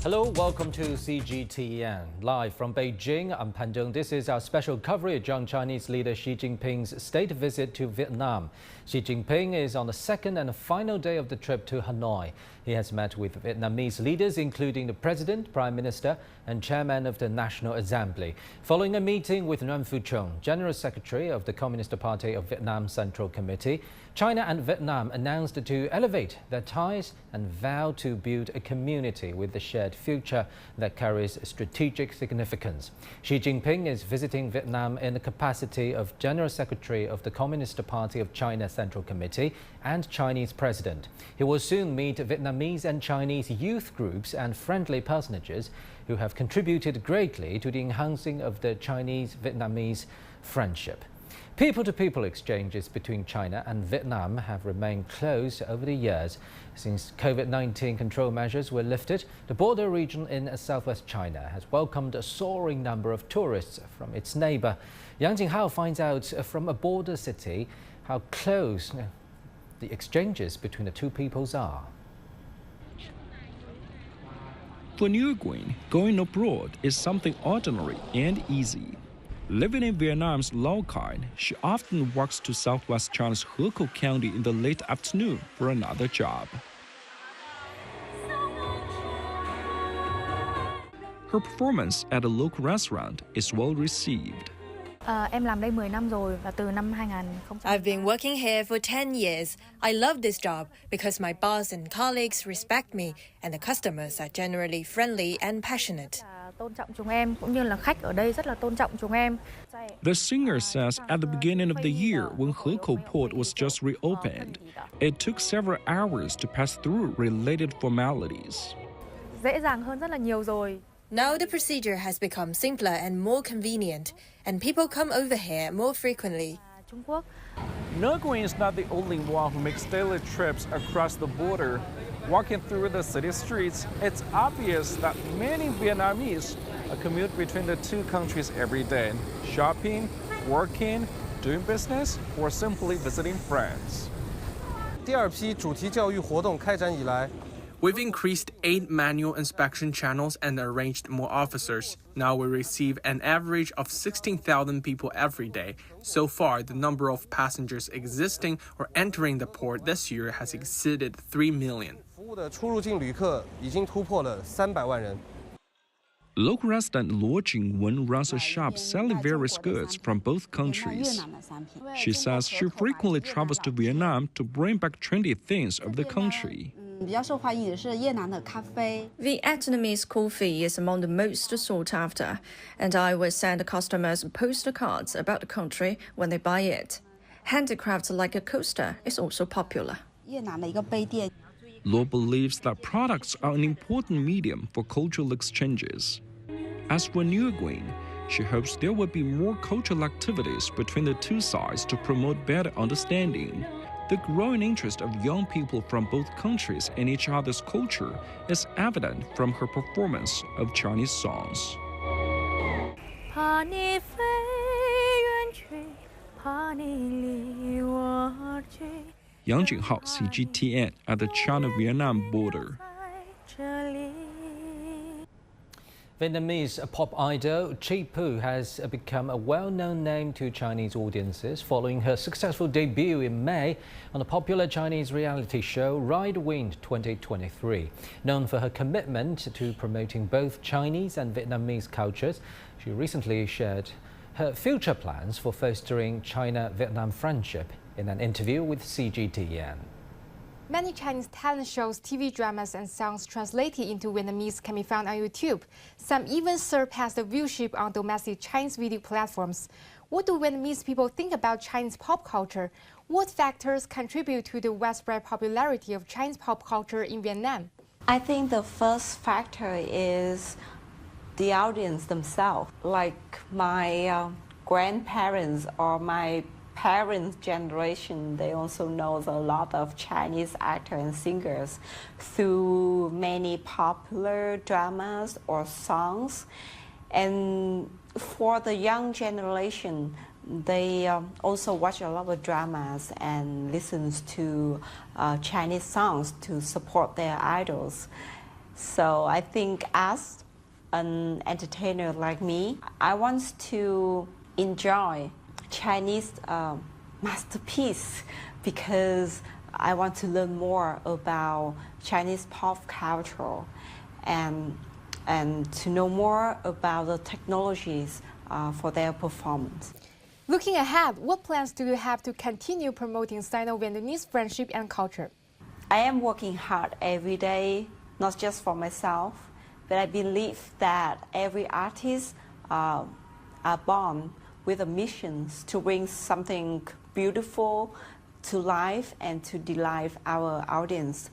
Hello, welcome to CGTN. Live from Beijing, I'm Pan Zheng. This is our special coverage on Chinese leader Xi Jinping's state visit to Vietnam. Xi Jinping is on the second and final day of the trip to Hanoi. He has met with Vietnamese leaders, including the President, Prime Minister, and Chairman of the National Assembly. Following a meeting with Nguyen Phu Trong, General Secretary of the Communist Party of Vietnam Central Committee, China and Vietnam announced to elevate their ties and vow to build a community with a shared future that carries strategic significance. Xi Jinping is visiting Vietnam in the capacity of General Secretary of the Communist Party of China Central Committee and Chinese President. He will soon meet Vietnamese and Chinese youth groups and friendly personages who have contributed greatly to the enhancing of the Chinese-Vietnamese friendship. People-to-people exchanges between China and Vietnam have remained close over the years. Since COVID-19 control measures were lifted, the border region in southwest China has welcomed a soaring number of tourists from its neighbor. Yang Jinghao finds out from a border city how close the exchanges between the two peoples are. For Nguyen, going abroad is something ordinary and easy. Living in Vietnam's Lao Cai, she often walks to southwest China's Hekou County in the late afternoon for another job. Her performance at a local restaurant is well received. I've been working here for 10 years. I love this job because my boss and colleagues respect me and the customers are generally friendly and passionate. The singer says at the beginning of the year, when Hekou Port was just reopened, it took several hours to pass through related formalities. Now the procedure has become simpler and more convenient, and people come over here more frequently. Nguyen is not the only one who makes daily trips across the border. Walking through the city streets, it's obvious that many Vietnamese commute between the two countries every day, shopping, working, doing business, or simply visiting friends. 第二批主题教育活动开展以来 We've increased 8 manual inspection channels and arranged more officers. Now we receive an average of 16,000 people every day. So far, the number of passengers existing or entering the port this year has exceeded 3 million. 服务的出入境旅客已经突破了300万人。 Local resident Luo Jingwen runs a shop selling various goods from both countries. She says she frequently travels to Vietnam to bring back trendy things of the country. The Vietnamese coffee is among the most sought after, and I will send customers postcards about the country when they buy it. Handicrafts like a coaster is also popular. Luo believes that products are an important medium for cultural exchanges. As for Nguyen, she hopes there will be more cultural activities between the two sides to promote better understanding. The growing interest of young people from both countries in each other's culture is evident from her performance of Chinese songs. Yang Jinghao, CGTN, at the China-Vietnam border. Vietnamese pop idol Chi Phu has become a well-known name to Chinese audiences following her successful debut in May on the popular Chinese reality show Ride Wind 2023. Known for her commitment to promoting both Chinese and Vietnamese cultures, she recently shared her future plans for fostering China-Vietnam friendship in an interview with CGTN. Many Chinese talent shows, TV dramas, and songs translated into Vietnamese can be found on YouTube. Some even surpass the viewership on domestic Chinese video platforms. What do Vietnamese people think about Chinese pop culture? What factors contribute to the widespread popularity of Chinese pop culture in Vietnam? I think the first factor is the audience themselves. Like my grandparents or my parents' generation, they also know a lot of Chinese actors and singers through many popular dramas or songs. And for the young generation, they also watch a lot of dramas and listens to Chinese songs to support their idols. So I think as an entertainer like me, I want to enjoy Chinese masterpiece because I want to learn more about Chinese pop culture and to know more about the technologies for their performance. Looking ahead, what plans do you have to continue promoting Sino-Vietnamese friendship and culture? I am working hard every day, not just for myself, but I believe that every artist are born with a mission to bring something beautiful to life and to delight our audience.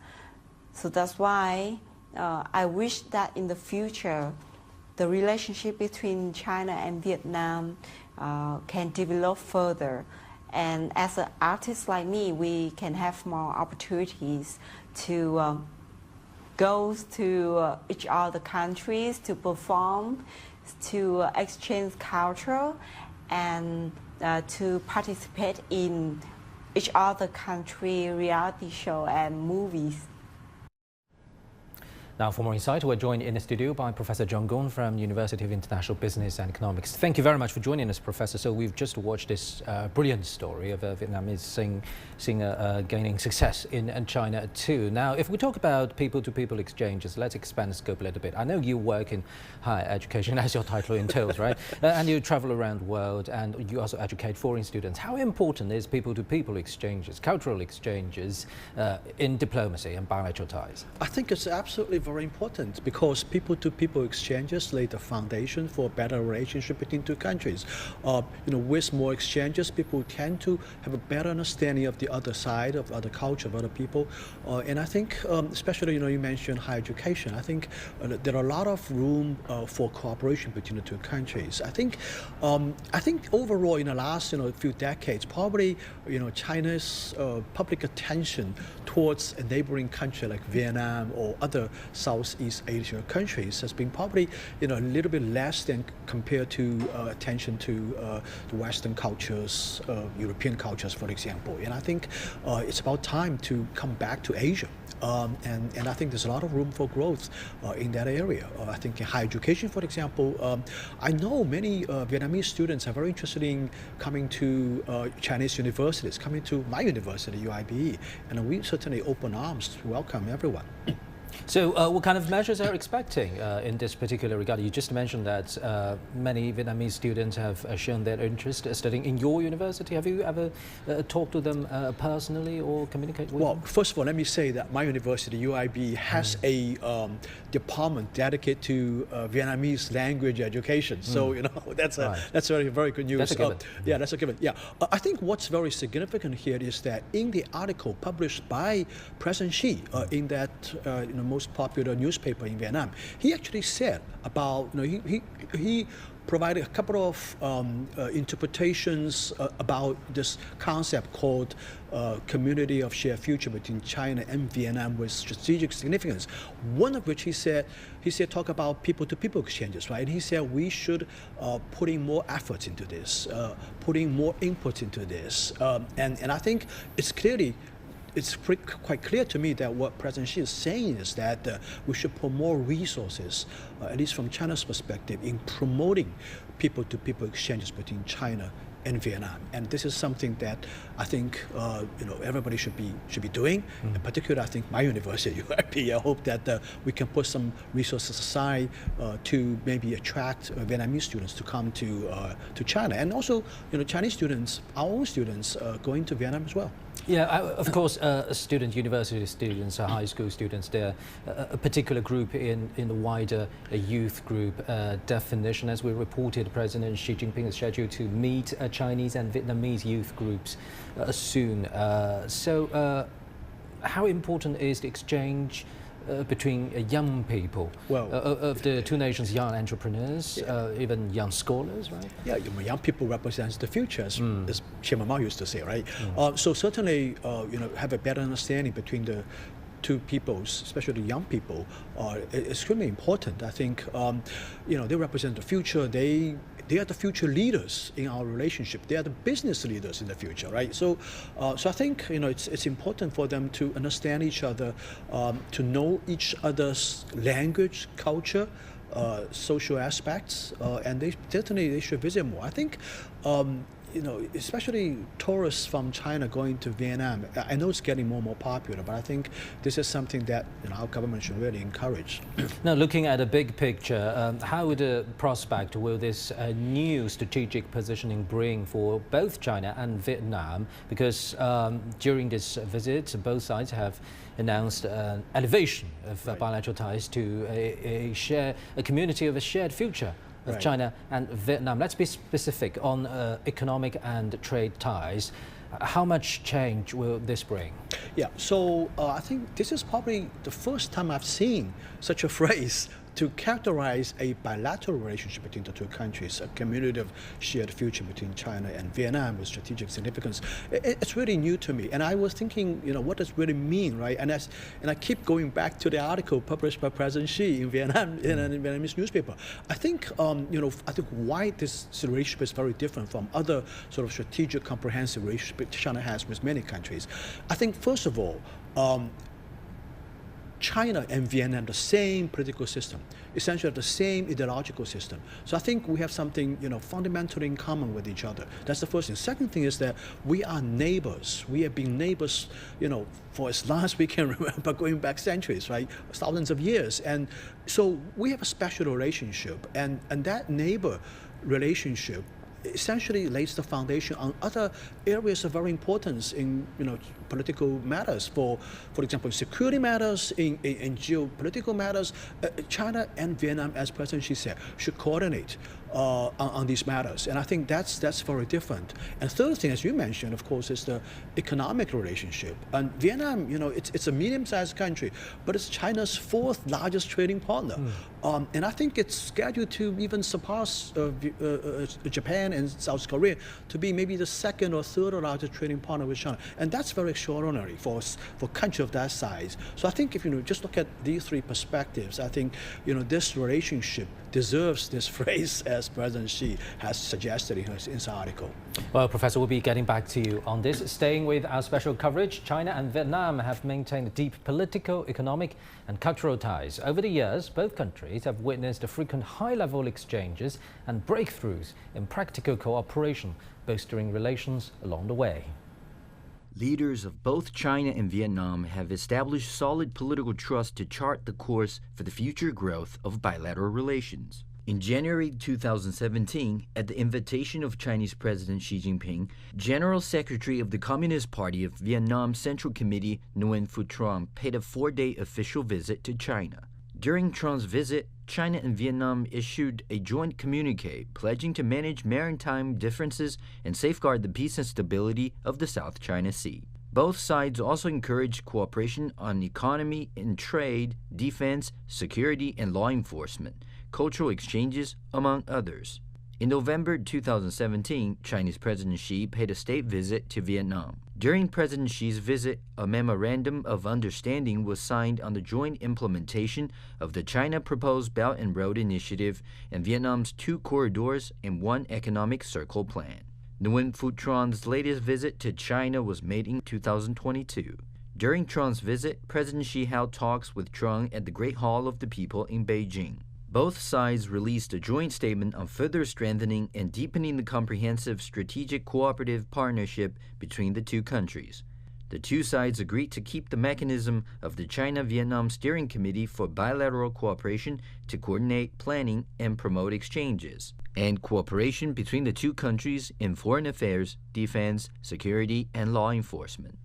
So that's why I wish that in the future, the relationship between China and Vietnam can develop further. And as an artist like me, we can have more opportunities to go to each other countries to perform, to exchange culture, and to participate in each other country reality show and movies. Now, for more insight, we're joined in the studio by Professor Zhang Gong from University of International Business and Economics. Thank you very much for joining us, Professor. So we've just watched this brilliant story of a Vietnamese singer gaining success in China too. Now, if we talk about people-to-people exchanges, let's expand the scope a little bit. I know you work in higher education, as your title entails, right? And you travel around the world, and you also educate foreign students. How important is people-to-people exchanges, cultural exchanges in diplomacy and bilateral ties? I think it's absolutely very important because people-to-people exchanges lay the foundation for a better relationship between two countries. With more exchanges, people tend to have a better understanding of the other side, of other culture, of other people. And I think, especially, you mentioned higher education. I think there are a lot of room for cooperation between the two countries. I think overall in the last few decades, probably China's public attention towards a neighboring country like Vietnam or other Southeast Asia countries has been probably a little bit less than compared to attention to the Western cultures, European cultures, for example. And I think it's about time to come back to Asia. And I think there's a lot of room for growth in that area. I think in higher education, for example, I know many Vietnamese students are very interested in coming to Chinese universities, coming to my university, UIBE, and we certainly open arms to welcome everyone. So what kind of measures are you expecting in this particular regard? You just mentioned that many Vietnamese students have shown their interest studying in your university. Have you ever talked to them personally or communicated with them? Well, first of all, let me say that my university, UIB, has a department dedicated to Vietnamese language education. So, that's very, very good news. That's a given. Yeah, that's a given. Yeah. I think what's very significant here is that in the article published by President Xi in that most popular newspaper in Vietnam, he actually said about, he provided a couple of interpretations about this concept called community of shared future between China and Vietnam with strategic significance. One of which he said talk about people-to-people exchanges, right? And he said we should put in more efforts into this, putting more input into this, and I think it's quite clear to me that what President Xi is saying is that we should put more resources, at least from China's perspective, in promoting people-to-people exchanges between China and Vietnam. And this is something that I think everybody should be doing. In particular, I think my university, UIP, I hope that we can put some resources aside to maybe attract Vietnamese students to come to China, and also Chinese students, our own students, going to Vietnam as well. Yeah, of course, university students, high school students, they're a particular group in the wider youth group definition. As we reported, President Xi Jinping is scheduled to meet Chinese and Vietnamese youth groups soon. So how important is the exchange between young people of the two nations, young entrepreneurs, even young scholars, right? Yeah, young people represents the future, as Chairman Mao used to say, right? So certainly, have a better understanding between the two peoples, especially young people, is extremely important. I think, they represent the future. They they are the future leaders in our relationship. They are the business leaders in the future, right? So I think it's important for them to understand each other, to know each other's language, culture, social aspects, and they should visit more. I think especially tourists from China going to Vietnam, I know it's getting more and more popular, but I think this is something that our government should really encourage. Now, looking at the big picture, how would the prospect will this new strategic positioning bring for both China and Vietnam? Because during this visit, both sides have announced an elevation of bilateral ties to a community of a shared future of China and Vietnam. Let's be specific on economic and trade ties. How much change will this bring? Yeah, so I think this is probably the first time I've seen such a phrase to characterize a bilateral relationship between the two countries, a community of shared future between China and Vietnam with strategic significance. It's really new to me, and I was thinking, what does it really mean, right? And I keep going back to the article published by President Xi in Vietnam in a Vietnamese newspaper. I think, I think why this relationship is very different from other sort of strategic, comprehensive relationship China has with many countries. I think, first of all, China and Vietnam the same political system, essentially the same ideological system. So I think we have something fundamentally in common with each other. That's the first thing. Second thing is that we are neighbors. We have been neighbors, for as long as we can remember, going back centuries, right, thousands of years. And so we have a special relationship, and that neighbor relationship essentially lays the foundation on other areas of very importance in political matters. For example, security matters, in geopolitical matters. China and Vietnam, as President Xi said, should coordinate on these matters, and I think that's very different. And third thing, as you mentioned, of course, is the economic relationship. And Vietnam, it's a medium-sized country, but it's China's fourth largest trading partner, and I think it's scheduled to even surpass Japan and South Korea to be maybe the second or third largest trading partner with China, and that's very extraordinary for a country of that size. So I think if just look at these three perspectives, I think this relationship deserves this phrase, as President Xi has suggested in his article. Well, Professor, we'll be getting back to you on this. Staying with our special coverage, China and Vietnam have maintained deep political, economic and cultural ties. Over the years, both countries have witnessed frequent high-level exchanges and breakthroughs in practical cooperation, bolstering relations along the way. Leaders of both China and Vietnam have established solid political trust to chart the course for the future growth of bilateral relations. In January 2017, at the invitation of Chinese President Xi Jinping, General Secretary of the Communist Party of Vietnam Central Committee Nguyen Phu Trong paid a 4-day official visit to China. During Trong's visit, China and Vietnam issued a joint communique pledging to manage maritime differences and safeguard the peace and stability of the South China Sea. Both sides also encouraged cooperation on economy and trade, defense, security, and law enforcement, cultural exchanges, among others. In November 2017, Chinese President Xi paid a state visit to Vietnam. During President Xi's visit, a memorandum of understanding was signed on the joint implementation of the China proposed Belt and Road Initiative and Vietnam's 2 corridors and 1 economic circle plan. Nguyen Phu Trong's latest visit to China was made in 2022. During Trong's visit, President Xi held talks with Trong at the Great Hall of the People in Beijing. Both sides released a joint statement on further strengthening and deepening the comprehensive strategic cooperative partnership between the two countries. The two sides agreed to keep the mechanism of the China-Vietnam Steering Committee for Bilateral Cooperation to coordinate planning and promote exchanges, and cooperation between the two countries in foreign affairs, defense, security, and law enforcement.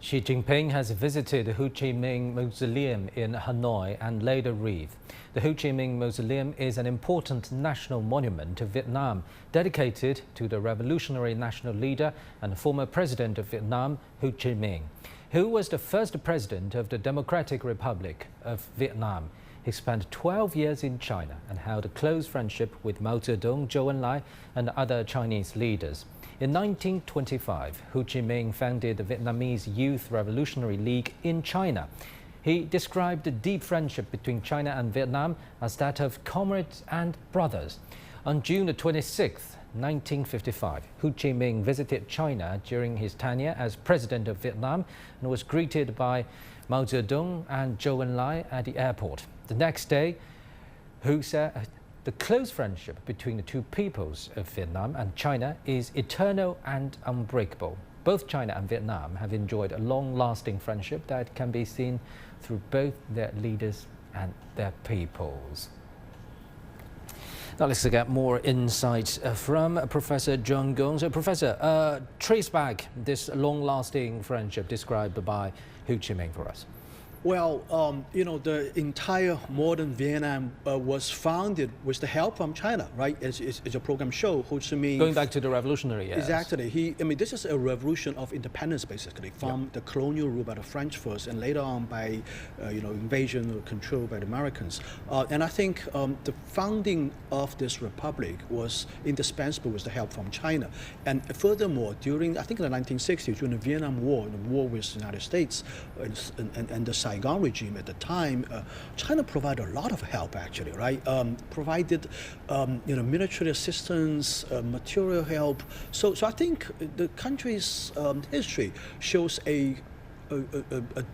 Xi Jinping has visited the Ho Chi Minh Mausoleum in Hanoi and laid a wreath. The Ho Chi Minh Mausoleum is an important national monument to Vietnam, dedicated to the revolutionary national leader and former president of Vietnam, Ho Chi Minh, who was the first president of the Democratic Republic of Vietnam. He spent 12 years in China and held a close friendship with Mao Zedong, Zhou Enlai, and other Chinese leaders. In 1925, Ho Chi Minh founded the Vietnamese Youth Revolutionary League in China. He described the deep friendship between China and Vietnam as that of comrades and brothers. On June the 26th, 1955, Ho Chi Minh visited China during his tenure as President of Vietnam and was greeted by Mao Zedong and Zhou Enlai at the airport. The next day, Ho said the close friendship between the two peoples of Vietnam and China is eternal and unbreakable. Both China and Vietnam have enjoyed a long-lasting friendship that can be seen through both their leaders and their peoples. Now let's get more insights from Professor John Gong. So Professor, trace back this long-lasting friendship described by Ho Chi Minh for us. Well, the entire modern Vietnam was founded with the help from China, right? As your program show, Ho Chi Minh. Going back to the revolutionary years. Exactly. This is a revolution of independence, basically, from the colonial rule by the French first, and later on by, invasion or control by the Americans. And I think the founding of this republic was indispensable with the help from China. And furthermore, during, I think, the 1960s, during the Vietnam War, the war with the United States and the Saigon regime at the time, China provided a lot of help, actually, right? Provided, military assistance, material help. So I think the country's history shows a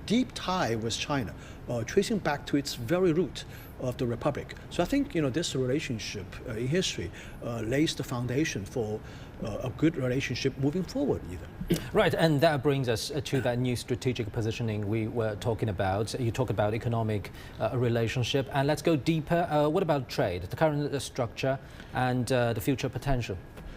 deep tie with China, tracing back to its very root of the republic. So I think this relationship in history lays the foundation for a good relationship moving forward, even. Right, and that brings us to that new strategic positioning we were talking about. You talk about economic relationship, and let's go deeper. What about trade, the current structure, and the future potential?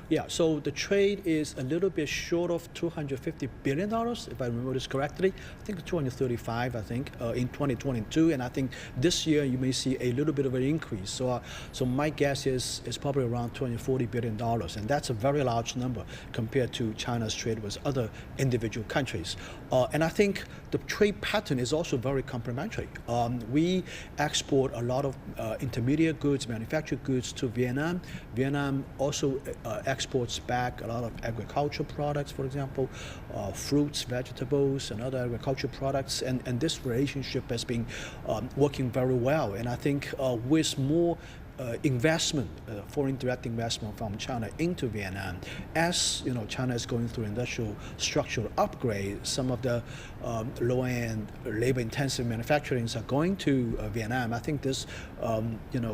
Yeah, so the trade is a little bit short of $250 billion, if I remember this correctly. I think 235, in 2022. And I think this year you may see a little bit of an increase. So my guess is probably around $240 billion. And that's a very large number compared to China's trade with other individual countries. And I think the trade pattern is also very complementary. We export a lot of intermediate goods, manufactured goods to Vietnam. Vietnam also exports back a lot of agricultural products, for example, fruits, vegetables, and other agricultural products. And this relationship has been working very well. And I think with more investment, foreign direct investment from China into Vietnam, as China is going through industrial structural upgrade, some of the low-end, labor-intensive manufacturings are going to Vietnam. I think this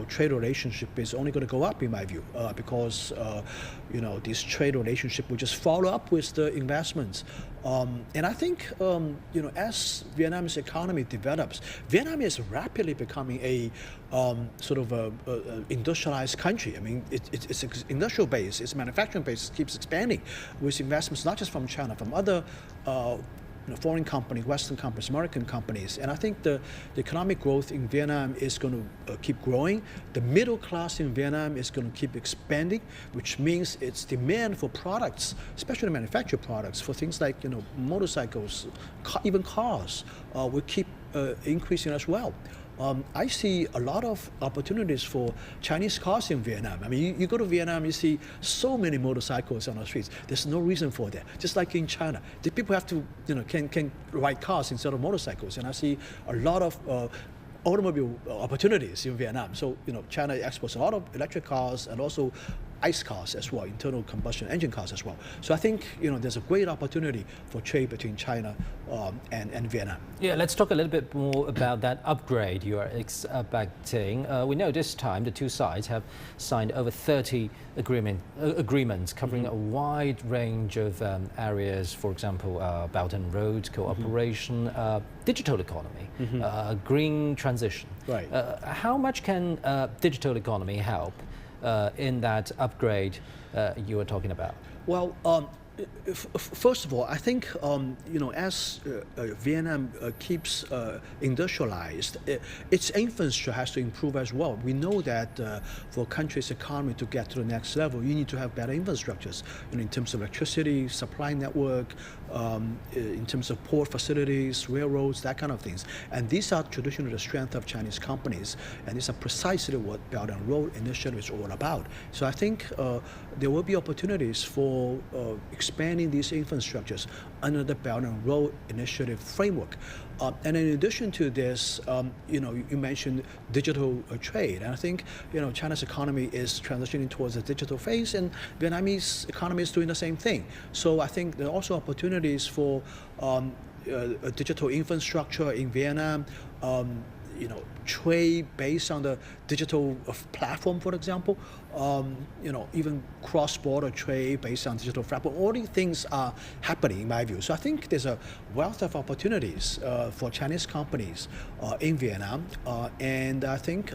trade relationship is only going to go up, in my view, because this trade relationship will just follow up with the investments. And I think, as Vietnam's economy develops, Vietnam is rapidly becoming a sort of a industrialized country. I mean, it's industrial base, its manufacturing base keeps expanding with investments not just from China, from other foreign companies, Western companies, American companies. And I think the economic growth in Vietnam is going to keep growing. The middle class in Vietnam is going to keep expanding, which means its demand for products, especially manufactured products, for things like motorcycles, even cars, will keep increasing as well. I see a lot of opportunities for Chinese cars in Vietnam. I mean, you go to Vietnam, you see so many motorcycles on the streets. There's no reason for that. Just like in China, the people have to, can ride cars instead of motorcycles. And I see a lot of automobile opportunities in Vietnam. So, China exports a lot of electric cars and also ICE cars as well, internal combustion engine cars as well. So I think there's a great opportunity for trade between China and Vietnam. Yeah, let's talk a little bit more about that upgrade you are expecting. We know this time the two sides have signed over 30 agreements covering a wide range of areas, for example, Belt and Road cooperation, digital economy, green transition. Right. How much can digital economy help in that upgrade you were talking about? Well, first of all, I think as Vietnam keeps industrialized, its infrastructure has to improve as well. We know that for a country's economy to get to the next level, you need to have better infrastructures, in terms of electricity, supply network, in terms of port facilities, railroads, that kind of things. And these are traditionally the strength of Chinese companies, and these are precisely what Belt and Road Initiative is all about. So I think there will be opportunities for expanding these infrastructures under the Belt and Road Initiative framework. And in addition to this, you mentioned digital trade. And I think, China's economy is transitioning towards a digital phase, and Vietnamese economy is doing the same thing. So I think there are also opportunities for a digital infrastructure in Vietnam, trade based on the digital platform, for example, even cross-border trade based on digital platform. All these things are happening in my view. So I think there's a wealth of opportunities for Chinese companies in Vietnam, and I think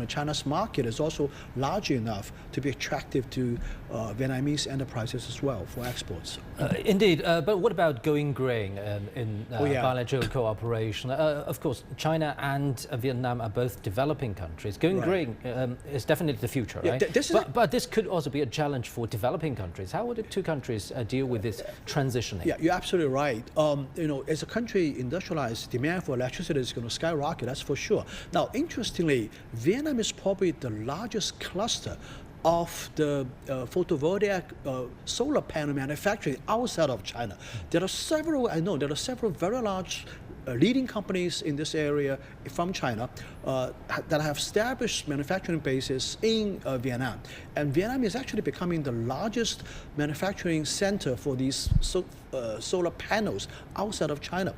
China's market is also large enough to be attractive to Vietnamese enterprises as well for exports. Indeed, but what about going green in bilateral cooperation? Of course, China and Vietnam are both developing countries. Going green is definitely the future, right? But this could also be a challenge for developing countries. How would the two countries deal with this transitioning? Yeah, you're absolutely right. As a country industrialized, demand for electricity is going to skyrocket, that's for sure. Now, interestingly, Vietnam is probably the largest cluster of the photovoltaic solar panel manufacturing outside of China. There are several very large leading companies in this area from China that have established manufacturing bases in Vietnam. And Vietnam is actually becoming the largest manufacturing center for these solar panels outside of China.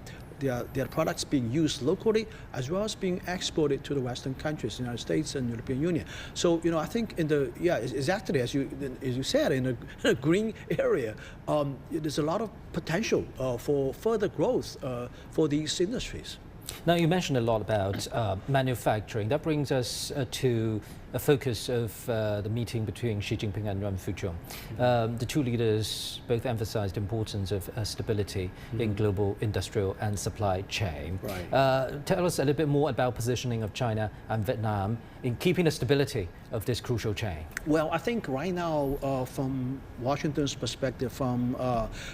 Their products being used locally as well as being exported to the Western countries, the United States and European Union. So I think exactly as you said, in a green area, there's a lot of potential for further growth for these industries. Now, you mentioned a lot about manufacturing. That brings us to a focus of the meeting between Xi Jinping and Yuan Fuqiong. The two leaders both emphasized the importance of stability in global industrial and supply chain. Right. Tell us a little bit more about positioning of China and Vietnam in keeping the stability of this crucial chain. Well, I think right now, from Washington's perspective, from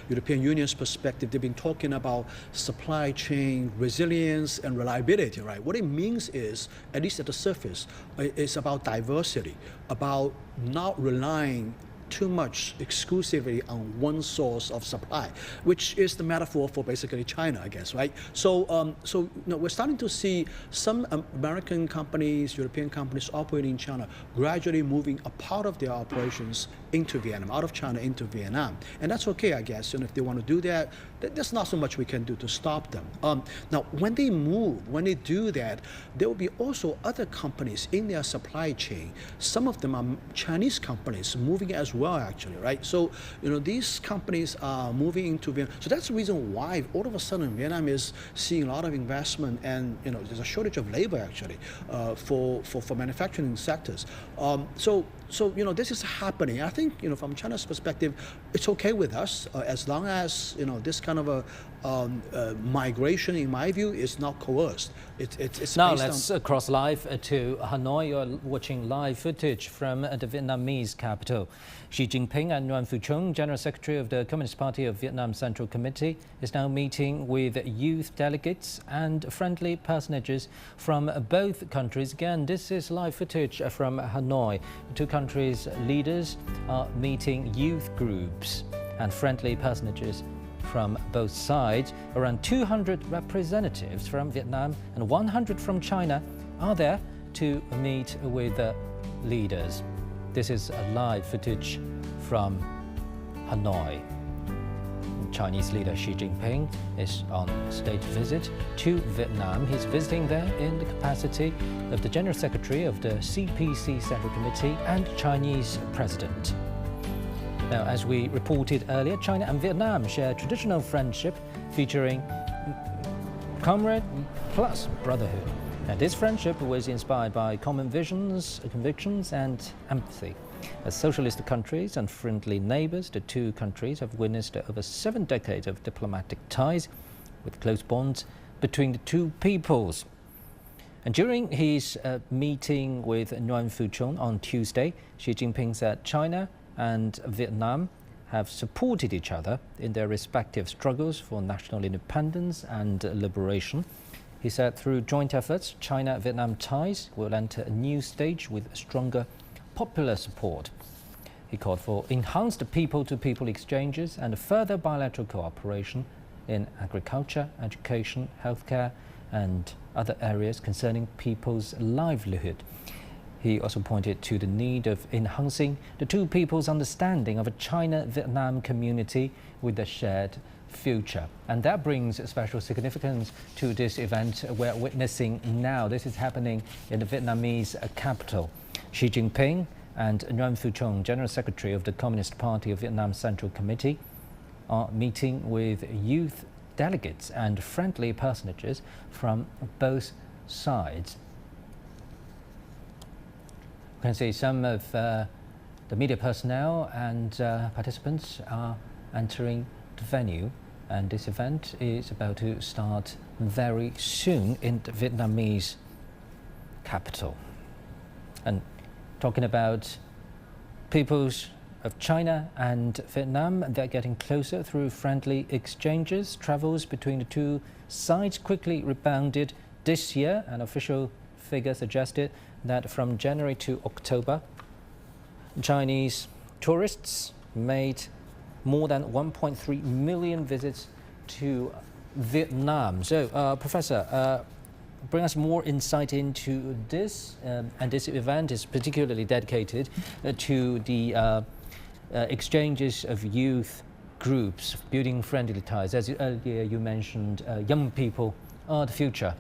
European Union's perspective, they've been talking about supply chain resilience and reliability, right? What it means is, at least at the surface, it's about diversity, about not relying too much exclusively on one source of supply, which is the metaphor for basically China, I guess, right? So, we're starting to see some American companies, European companies operating in China gradually moving a part of their operations into Vietnam, out of China into Vietnam. And that's okay, I guess. And if they want to do that, there's not so much we can do to stop them. Now, when they do that, there will be also other companies in their supply chain. Some of them are Chinese companies moving as well, actually, right? So, these companies are moving into Vietnam. So that's the reason why all of a sudden Vietnam is seeing a lot of investment, and there's a shortage of labor actually for manufacturing sectors. So this is happening. I think from China's perspective, it's okay with us as long as this kind of a migration, in my view, is not coerced. It's now let's cross live to Hanoi. You're watching live footage from the Vietnamese capital. Xi Jinping and Nguyen Phu Trong, General Secretary of the Communist Party of Vietnam Central Committee, is now meeting with youth delegates and friendly personages from both countries. Again, this is live footage from Hanoi. The two countries' leaders are meeting youth groups and friendly personages from both sides. Around 200 representatives from Vietnam and 100 from China are there to meet with the leaders. This is a live footage from Hanoi. Chinese leader Xi Jinping is on state visit to Vietnam. He's visiting there in the capacity of the General Secretary of the CPC Central Committee and Chinese President. Now, as we reported earlier, China and Vietnam share traditional friendship featuring comrade plus brotherhood. And this friendship was inspired by common visions, convictions, and empathy. As socialist countries and friendly neighbors, the two countries have witnessed over 7 decades of diplomatic ties with close bonds between the two peoples. And during his meeting with Nguyen Phu Trong on Tuesday, Xi Jinping said China and Vietnam have supported each other in their respective struggles for national independence and liberation. He said through joint efforts, China-Vietnam ties will enter a new stage with stronger popular support. He called for enhanced people-to-people exchanges and further bilateral cooperation in agriculture, education, healthcare, and other areas concerning people's livelihood. He also pointed to the need of enhancing the two people's understanding of a China-Vietnam community with a shared future. And that brings special significance to this event we're witnessing now. This is happening in the Vietnamese capital. Xi Jinping and Nguyen Phu Trong, General Secretary of the Communist Party of Vietnam Central Committee, are meeting with youth delegates and friendly personages from both sides. You can see some of the media personnel and participants are entering the venue, and this event is about to start very soon in the Vietnamese capital. And talking about peoples of China and Vietnam, they're getting closer through friendly exchanges. Travels between the two sides quickly rebounded this year. An official figure suggested that from January to October, Chinese tourists made more than 1.3 million visits to Vietnam. So, Professor, bring us more insight into this, and this event is particularly dedicated to the exchanges of youth groups, building friendly ties. As earlier you mentioned, young people are the future.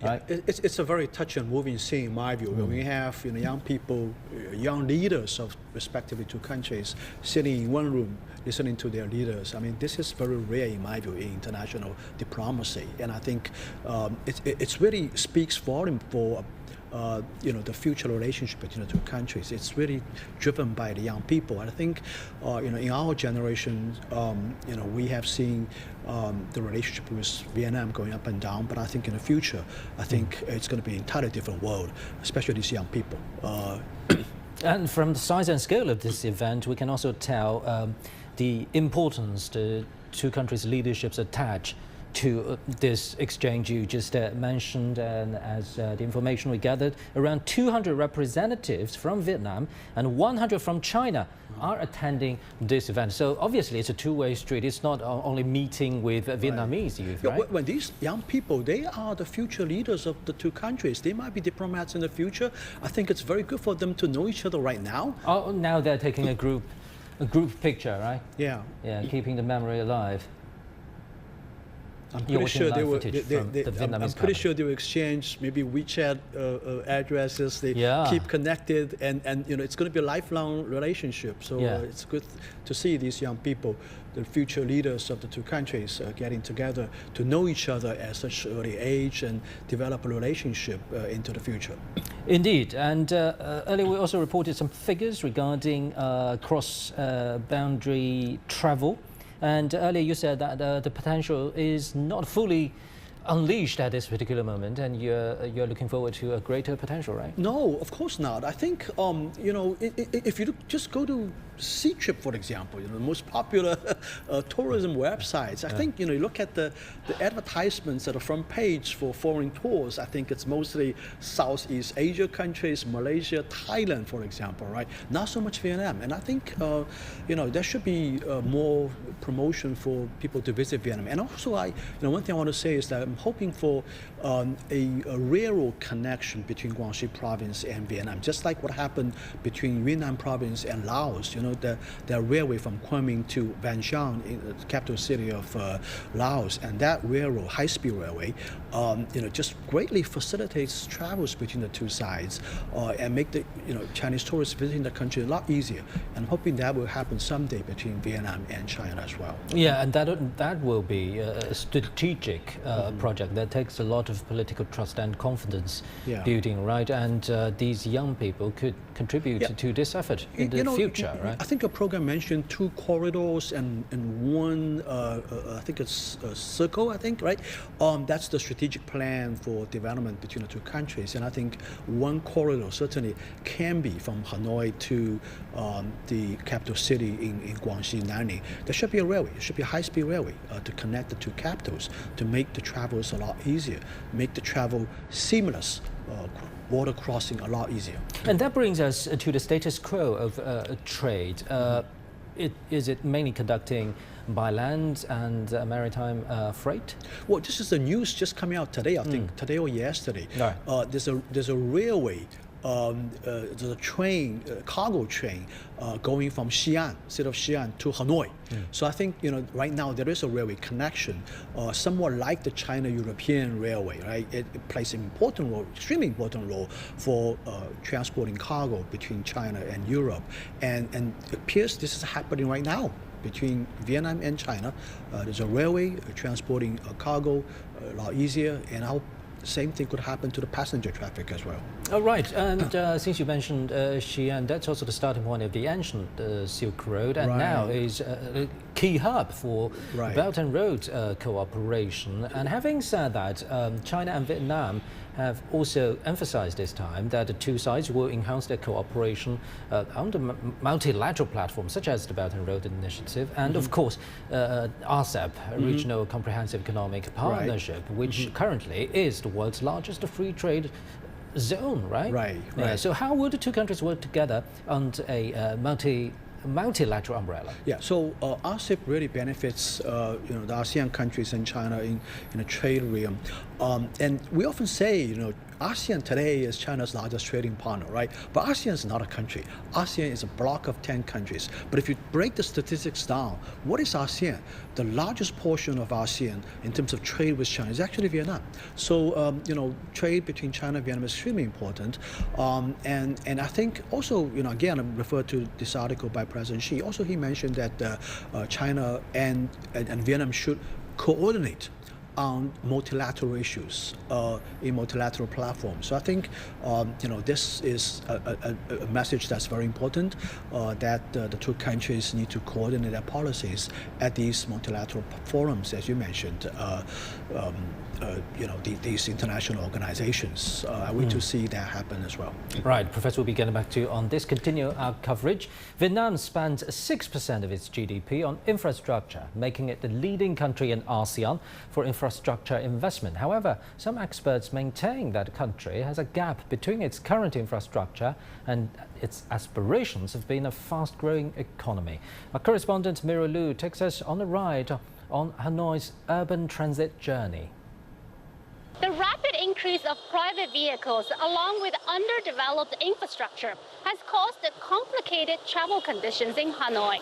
Right? It's a very touch and moving scene, in my view. When we have young people, young leaders of respectively two countries sitting in one room, listening to their leaders. I mean, this is very rare, in my view, in international diplomacy. And I think it really speaks volume for the future relationship between the two countries. It's really driven by the young people. And I think, in our generation, we have seen the relationship with Vietnam going up and down. But I think in the future, I think it's going to be an entirely different world, especially these young people. And from the size and scale of this event, we can also tell the importance the two countries' leaderships attach to this exchange you just mentioned. And as the information we gathered, around 200 representatives from Vietnam and 100 from China are attending this event. So obviously it's a two-way street. It's not only meeting with Vietnamese youth, right? When these young people, they are the future leaders of the two countries. They might be diplomats in the future. I think it's very good for them to know each other right now. Oh, now they're taking a group picture, right? Yeah. Yeah, keeping the memory alive. I'm pretty sure they will exchange maybe WeChat addresses. They keep connected, and it's going to be a lifelong relationship. So it's good to see these young people, the future leaders of the two countries, getting together to know each other at such early age and develop a relationship into the future. Indeed, and earlier we also reported some figures regarding cross-boundary travel. And earlier you said that the potential is not fully unleashed at this particular moment, and you're looking forward to a greater potential, right? No, of course not. I think if you just go to Ctrip, for example, the most popular tourism websites. I think you look at the advertisements at the front page for foreign tours. I think it's mostly Southeast Asia countries, Malaysia, Thailand, for example, right? Not so much Vietnam. And I think there should be more promotion for people to visit Vietnam. And also, one thing I want to say is that I'm hoping for a railroad connection between Guangxi province and Vietnam, just like what happened between Yunnan province and Laos. The railway from Kunming to Vientiane, in the capital city of Laos, and that railroad, high-speed railway, just greatly facilitates travels between the two sides and make the Chinese tourists visiting the country a lot easier. And I'm hoping that will happen someday between Vietnam and China as well. Yeah, and that will be a strategic project that takes a lot of political trust and confidence building, right? And these young people could contribute to this effort in the future, right? I think a program mentioned 2 corridors and one, I think it's a circle, right? That's the strategic plan for development between the two countries. And I think one corridor certainly can be from Hanoi to the capital city in Guangxi, Nanning. There should be a railway, there should be a high-speed railway to connect the two capitals, to make the travels a lot easier, make the travel seamless border crossing a lot easier. And that brings us to the status quo of trade. Is it mainly conducting by land and maritime freight? Well, this is the news just coming out today, I think, today or yesterday. Right. There's a railway, there's a train, cargo train going from Xi'an, city of Xi'an, to Hanoi. So I think, right now there is a railway connection, somewhat like the China-European railway, right? It plays an important role, extremely important role for transporting cargo between China and Europe. And it appears this is happening right now between Vietnam and China. There's a railway transporting cargo a lot easier, and I hope the same thing could happen to the passenger traffic as well. Oh, right. And since you mentioned Xi'an, that's also the starting point of the ancient Silk Road, and now is a key hub for Belt and Road cooperation. And having said that, China and Vietnam have also emphasized this time that the two sides will enhance their cooperation on the multilateral platforms, such as the Belt and Road Initiative, and of course RCEP, Regional Comprehensive Economic Partnership, which currently is the world's largest free trade zone, right? Right. Yeah, so how would the two countries work together under a multilateral umbrella? Yeah, so RCEP really benefits the ASEAN countries and China in a trade realm. And we often say, ASEAN today is China's largest trading partner, right? But ASEAN is not a country. ASEAN is a block of 10 countries. But if you break the statistics down, what is ASEAN? The largest portion of ASEAN in terms of trade with China is actually Vietnam. So, trade between China and Vietnam is extremely important. And I think also, again, I refer to this article by President Xi. Also, he mentioned that China and Vietnam should coordinate on multilateral issues in multilateral platforms. So I think this is a message that's very important, that the two countries need to coordinate their policies at these multilateral forums, as you mentioned, these international organizations. I want to see that happen as well. Right, Professor, we'll be getting back to you on this. Continue our coverage. Vietnam spends 6% of its GDP on infrastructure, making it the leading country in ASEAN for infrastructure investment. However, some experts maintain that the country has a gap between its current infrastructure and its aspirations of being a fast-growing economy. Our correspondent Mira Lu takes us on a ride on Hanoi's urban transit journey. The rapid increase of private vehicles along with underdeveloped infrastructure has caused complicated travel conditions in Hanoi.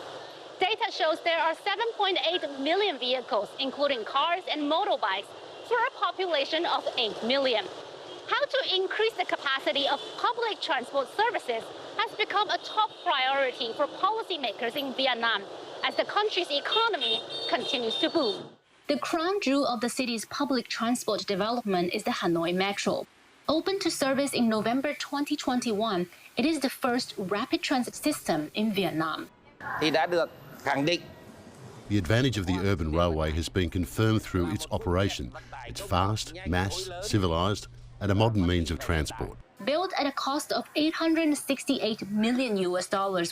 Data shows there are 7.8 million vehicles, including cars and motorbikes, for a population of 8 million. How to increase the capacity of public transport services has become a top priority for policymakers in Vietnam as the country's economy continues to boom. The crown jewel of the city's public transport development is the Hanoi Metro. Open to service in November 2021, it is the first rapid transit system in Vietnam. The advantage of the urban railway has been confirmed through its operation. It's fast, mass, civilised, and a modern means of transport. Built at a cost of $868 million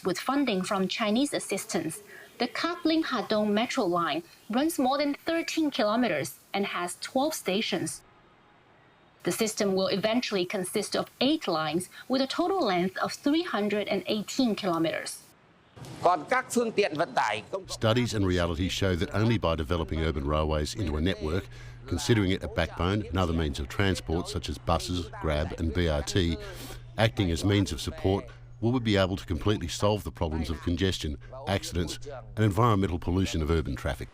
with funding from Chinese assistance, the Cát Linh-Hà Đông metro line runs more than 13 kilometers and has 12 stations. The system will eventually consist of 8 lines with a total length of 318 kilometers. Studies and reality show that only by developing urban railways into a network, considering it a backbone and other means of transport such as buses, Grab and BRT, acting as means of support, will we be able to completely solve the problems of congestion, accidents and environmental pollution of urban traffic.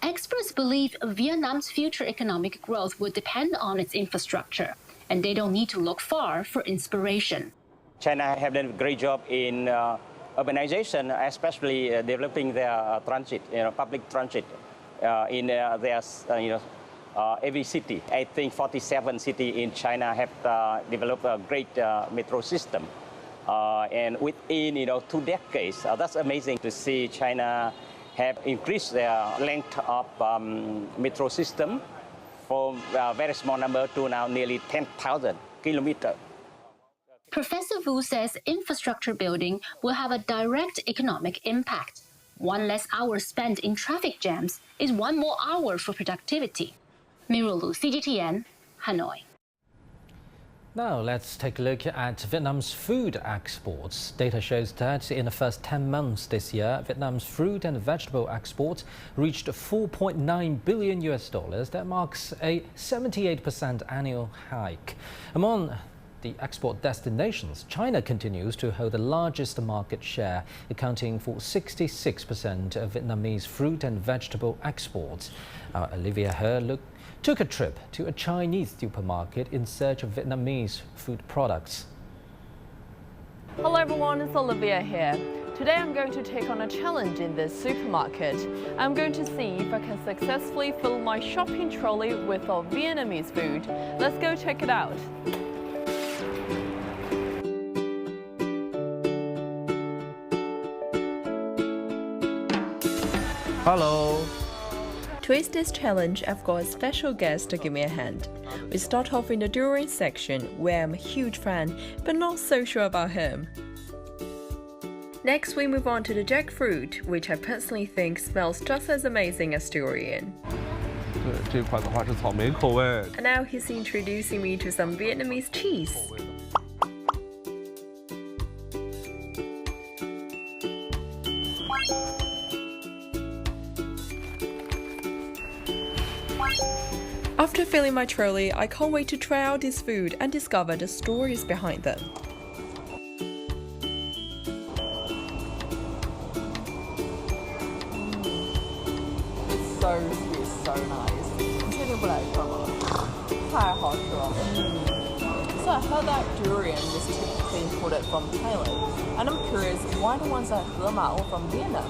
Experts believe Vietnam's future economic growth will depend on its infrastructure, and they don't need to look far for inspiration. China have done a great job in urbanization, especially developing their transit, public transit in their, every city. I think 47 cities in China have developed a great metro system. And within 2 decades, that's amazing to see China have increased their length of metro system from a very small number to now nearly 10,000 kilometers. Professor Wu says infrastructure building will have a direct economic impact. 1 less hour spent in traffic jams is 1 more hour for productivity. Mira Lu, CGTN, Hanoi. Now let's take a look at Vietnam's food exports. Data shows that in the first 10 months this year, Vietnam's fruit and vegetable exports reached $4.9 billion. That marks a 78% annual hike. Among the export destinations, China continues to hold the largest market share, accounting for 66% of Vietnamese fruit and vegetable exports. Olivia He took a trip to a Chinese supermarket in search of Vietnamese food products. Hello everyone, it's Olivia here. Today I'm going to take on a challenge in this supermarket. I'm going to see if I can successfully fill my shopping trolley with our Vietnamese food. Let's go check it out. Hello. To ace this challenge, I've got a special guest to give me a hand. We start off in the durian section, where I'm a huge fan, but not so sure about him. Next, we move on to the jackfruit, which I personally think smells just as amazing as durian. And now he's introducing me to some Vietnamese cheese. After filling my trolley, I can't wait to try out this food and discover the stories behind them. It's so sweet, so nice. So I heard that durian is typically imported from Thailand, and I'm curious why the ones at Hema are from Vietnam.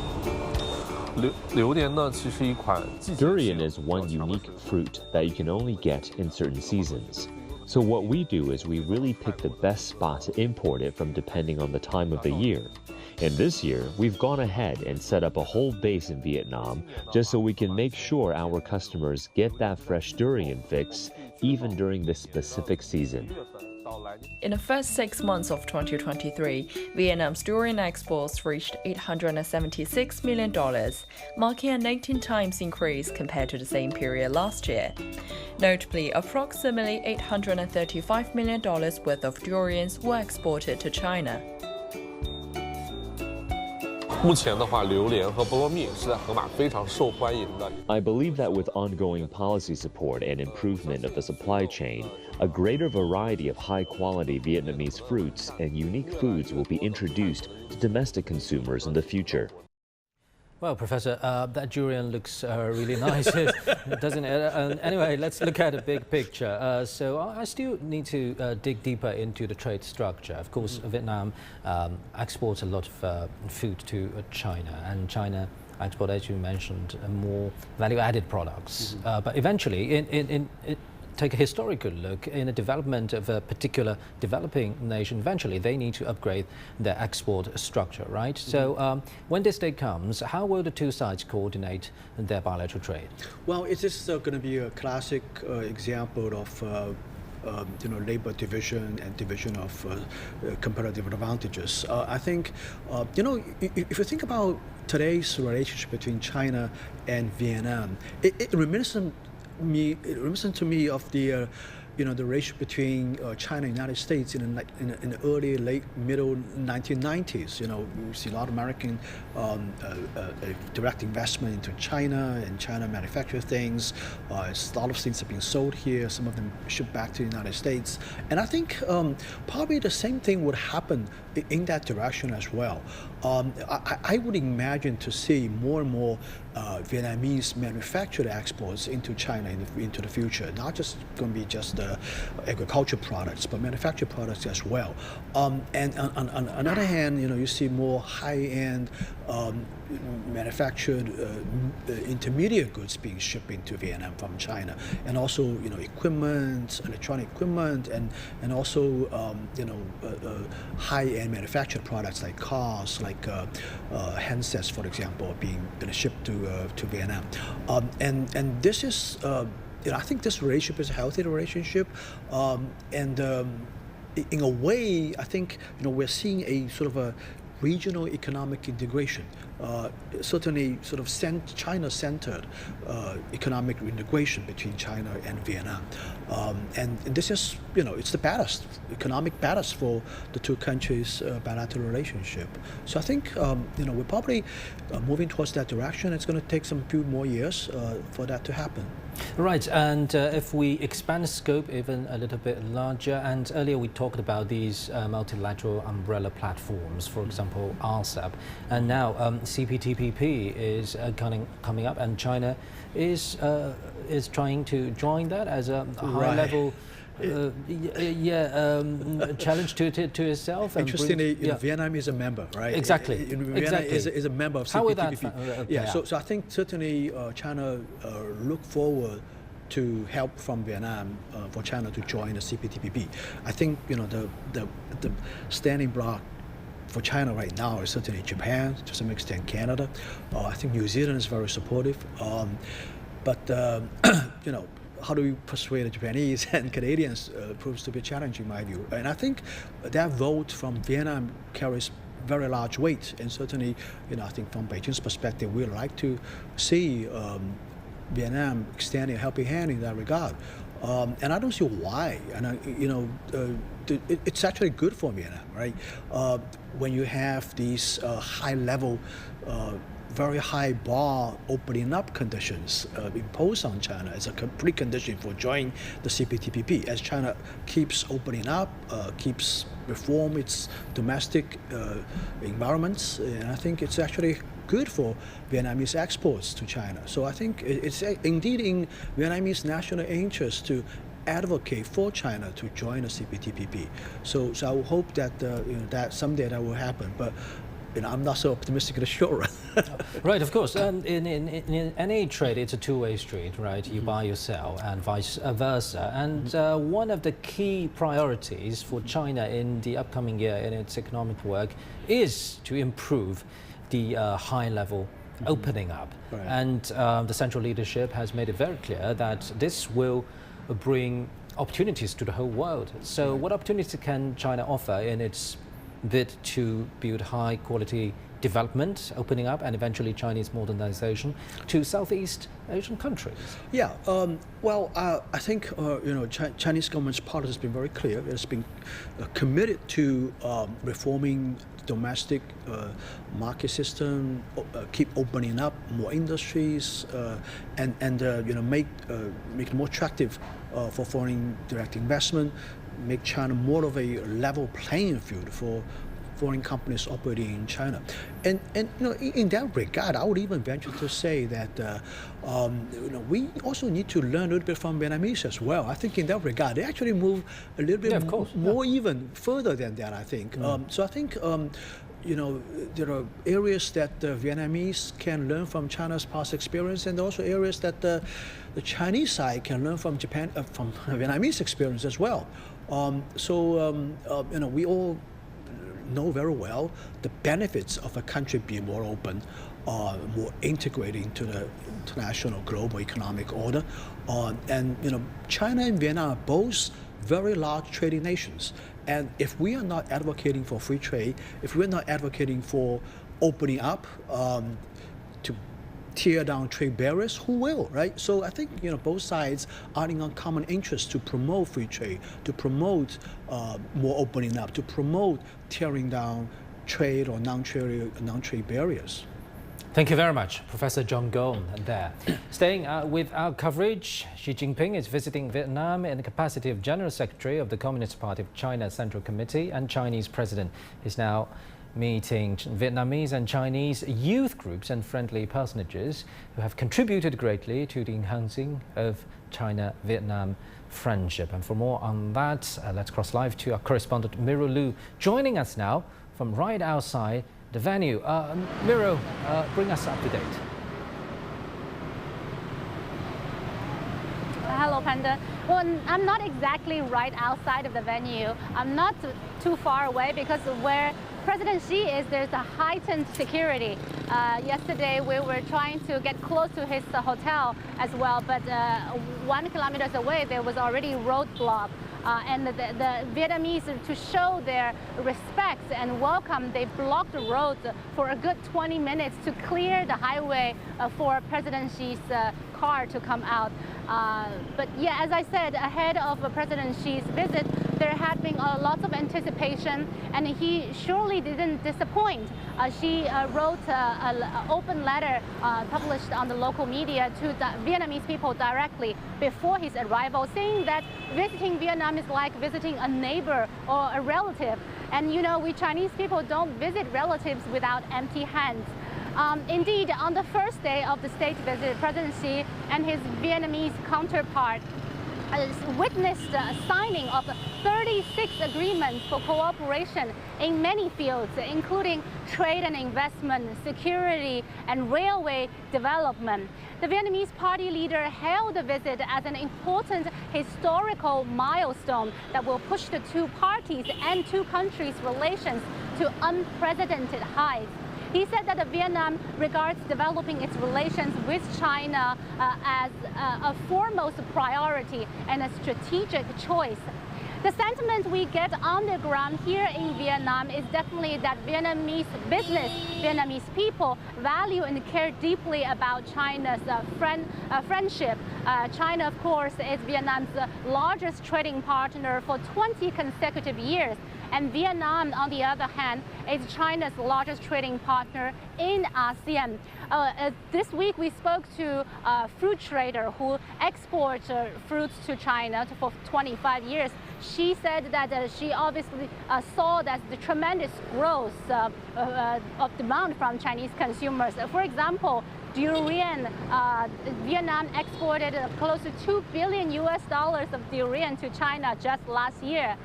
Durian is one unique fruit that you can only get in certain seasons. So what we do is we really pick the best spot to import it from depending on the time of the year. And this year, we've gone ahead and set up a whole base in Vietnam just so we can make sure our customers get that fresh durian fix even during this specific season. In the first 6 months of 2023, Vietnam's durian exports reached $876 million, marking an 18 times increase compared to the same period last year. Notably, approximately $835 million worth of durians were exported to China. I believe that with ongoing policy support and improvement of the supply chain, a greater variety of high-quality Vietnamese fruits and unique foods will be introduced to domestic consumers in the future. Well, Professor, that durian looks really nice, doesn't it? Anyway, let's look at the big picture. So I still need to dig deeper into the trade structure. Of course, Vietnam exports a lot of food to China, and China exports, as you mentioned, more value-added products. But eventually, take a historical look in the development of a particular developing nation. Eventually, they need to upgrade their export structure, right? So when this day comes, how will the two sides coordinate their bilateral trade? Well, it is going to be a classic example of labor division and division of comparative advantages. I think, if you think about today's relationship between China and Vietnam, it reminiscent to me of the the relationship between China and the United States in the early, late, middle 1990s. We see a lot of American direct investment into China, and China manufacture things. A lot of things have been sold here. Some of them shipped back to the United States. And I think probably the same thing would happen in that direction as well. I would imagine to see more and more Vietnamese manufactured exports into China into the future. Not just going to be just agriculture products, but manufactured products as well. And on the other hand, you see more high-end manufactured intermediate goods being shipped into Vietnam from China, and also equipment, electronic equipment, and also high-end manufactured products like cars, like handsets, for example, being shipped to Vietnam. And this is I think this relationship is a healthy relationship, and in a way, I think we're seeing a sort of a regional economic integration, certainly sort of China-centered economic integration between China and Vietnam. And this is, it's the ballast, economic ballast for the two countries' bilateral relationship. So I think, we're probably moving towards that direction. It's going to take some few more years for that to happen. Right, and if we expand the scope even a little bit larger, and earlier we talked about these multilateral umbrella platforms, for example, RCEP, and now CPTPP is coming up, and China is trying to join that as a high-level challenge to itself. Interestingly, Vietnam is a member, right? Exactly. Vietnam is a member of CPTPP. How would that so I think certainly China look forward to help from Vietnam for China to join the CPTPP. I think the standing block for China right now is certainly Japan, to some extent Canada. I think New Zealand is very supportive. But how do we persuade the Japanese and Canadians proves to be a challenge in my view. And I think that vote from Vietnam carries very large weight. And certainly, I think from Beijing's perspective, we'd like to see Vietnam extending a helping hand in that regard. And I don't see why. And it's actually good for Vietnam, right? When you have these high-level, very high bar opening up conditions imposed on China as a precondition for joining the CPTPP. As China keeps opening up, keeps reform its domestic environments, and I think it's actually good for Vietnamese exports to China. So I think it's indeed in Vietnamese national interest to advocate for China to join the CPTPP. So I will hope that that someday that will happen. But I'm not so optimistic in the short run. Right, of course. In any trade, it's a two-way street, right? You buy, you sell, and vice versa. And one of the key priorities for China in the upcoming year in its economic work is to improve the high-level opening up. Right. And the central leadership has made it very clear that this will bring opportunities to the whole world. So what opportunities can China offer in its bid to build high-quality development, opening up, and eventually Chinese modernization to Southeast Asian countries? Yeah, I think Chinese government's policy has been very clear. It's been committed to reforming domestic market system, keep opening up more industries, and make it more attractive for foreign direct investment, make China more of a level playing field for foreign companies operating in China. And in that regard, I would even venture to say that we also need to learn a little bit from Vietnamese as well. I think in that regard, they actually move a little bit more even further than that, I think. So I think there are areas that the Vietnamese can learn from China's past experience, and also areas that the Chinese side can learn from from Vietnamese experience as well. We all know very well the benefits of a country being more open, more integrated into the international global economic order. China and Vietnam are both very large trading nations. And if we are not advocating for free trade, if we're not advocating for opening up to tear down trade barriers, who will, right? So I think both sides are in a common interest to promote free trade, to promote more opening up, to promote tearing down trade or non-trade barriers. Thank you very much, Professor John Gong there. Staying with our coverage, Xi Jinping is visiting Vietnam in the capacity of General Secretary of the Communist Party of China Central Committee, and Chinese President is now meeting Vietnamese and Chinese youth groups and friendly personages who have contributed greatly to the enhancing of China-Vietnam friendship. And for more on that, let's cross live to our correspondent Miro Lu, joining us now from right outside the venue. Miro, bring us up to date. Hello, Panda. Well, I'm not exactly right outside of the venue. I'm not too far away because where President Xi is, there's a heightened security. Yesterday, we were trying to get close to his hotel as well, but 1 kilometer away, there was already roadblock. and the Vietnamese, to show their respect and welcome, they blocked the roads for a good 20 minutes to clear the highway for President Xi's car to come out. But yeah, as I said, ahead of President Xi's visit, there had been lots of anticipation, and he surely didn't disappoint. She wrote an open letter published on the local media to the Vietnamese people directly before his arrival, saying that visiting Vietnam is like visiting a neighbor or a relative. And you know, we Chinese people don't visit relatives without empty hands. Indeed, on the first day of the state visit, President Xi and his Vietnamese counterpart witnessed a signing of 36 agreements for cooperation in many fields, including trade and investment, security, and railway development. The Vietnamese party leader hailed the visit as an important historical milestone that will push the two parties and two countries' relations to unprecedented heights. He said that Vietnam regards developing its relations with China as a foremost priority and a strategic choice. The sentiment we get on the ground here in Vietnam is definitely that Vietnamese business, Vietnamese people value and care deeply about China's friendship. China, of course, is Vietnam's largest trading partner for 20 consecutive years. And Vietnam, on the other hand, is China's largest trading partner in ASEAN. This week, we spoke to a fruit trader who exports fruits to China for 25 years. She said that she obviously saw that the tremendous growth of demand from Chinese consumers. For example, durian, Vietnam exported close to $2 billion of durian to China just last year.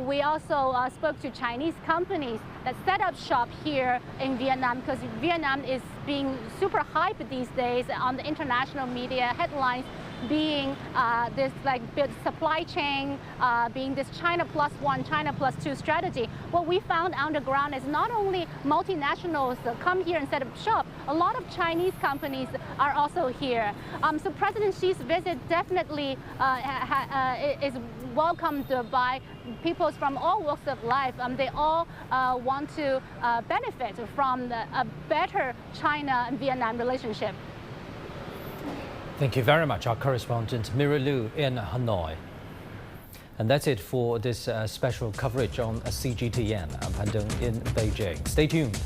We also spoke to Chinese companies that set up shop here in Vietnam, because Vietnam is being super hyped these days on the international media headlines, being this like big supply chain, being this China plus one, China plus two strategy. What we found on the ground is not only multinationals come here and set up shop, a lot of Chinese companies are also here. So President Xi's visit definitely is welcomed by people from all walks of life. They all want to benefit from a better China and Vietnam relationship. Thank you very much, our correspondent Mira Liu in Hanoi. And that's it for this special coverage on CGTN. I'm Pandeng in Beijing. Stay tuned.